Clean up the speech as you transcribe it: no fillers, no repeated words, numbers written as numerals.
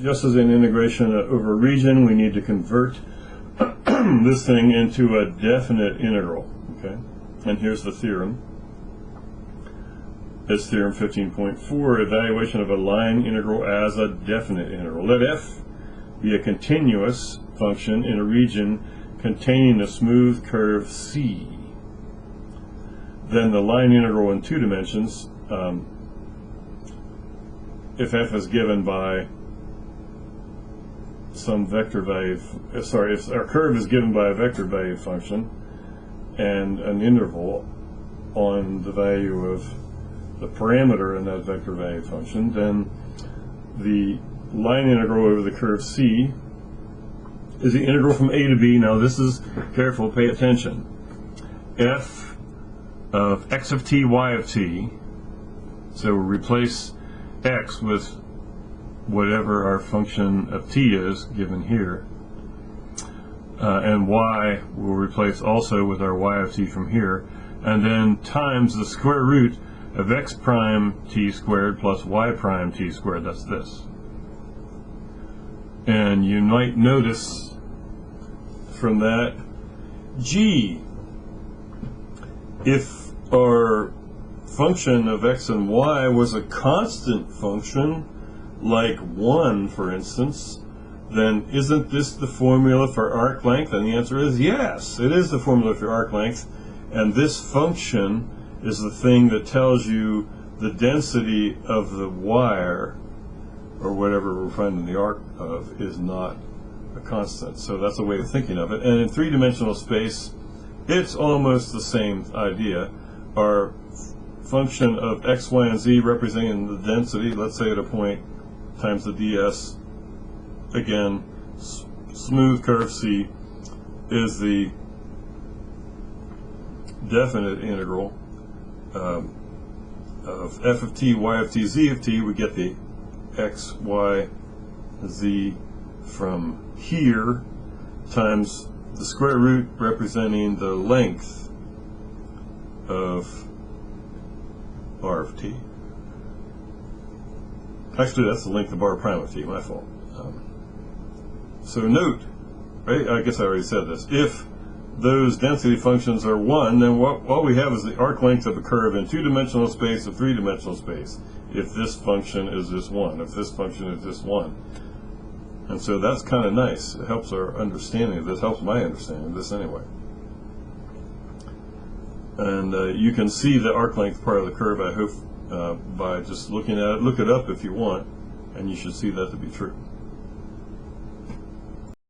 just as in integration over region, we need to convert this thing into a definite integral. Okay, and here's the theorem. It's theorem 15.4, evaluation of a line integral as a definite integral. Let f be a continuous function in a region containing a smooth curve C. Then the line integral in 2 dimensions, if f is given by some vector value, if our curve is given by a vector value function and an interval on the value of the parameter in that vector value function, then the line integral over the curve C is the integral from a to b. Now this is, careful, pay attention. F of x of t, y of t, so we'll replace x with whatever our function of t is given here, and y will replace also with our y of t from here, and then times the square root of x prime t squared plus y prime t squared. That's this. And you might notice from that, gee, if our function of x and y was a constant function, like 1 for instance, then isn't this the formula for arc length? And the answer is yes, it is the formula for arc length, and this function is the thing that tells you the density of the wire, or whatever we're finding the arc of, is not a constant. So that's a way of thinking of it. And in 3-dimensional space, it's almost the same idea. Our function of x, y, and z representing the density, let's say at a point, times the ds, again, smooth curve C, is the definite integral of f of t, y of t, z of t. We get the x, y, z from here times the square root representing the length of r of t. Actually, that's the length of r prime of t, my fault. So note, right, I guess I already said this, if those density functions are 1, then all we have is the arc length of a curve in 2-dimensional space or 3-dimensional space, if this function is this 1, if this function is this 1. And so that's kind of nice. It helps our understanding of this, helps my understanding of this anyway. And you can see the arc length part of the curve, I hope, by just looking at it. Look it up if you want, and you should see that to be true.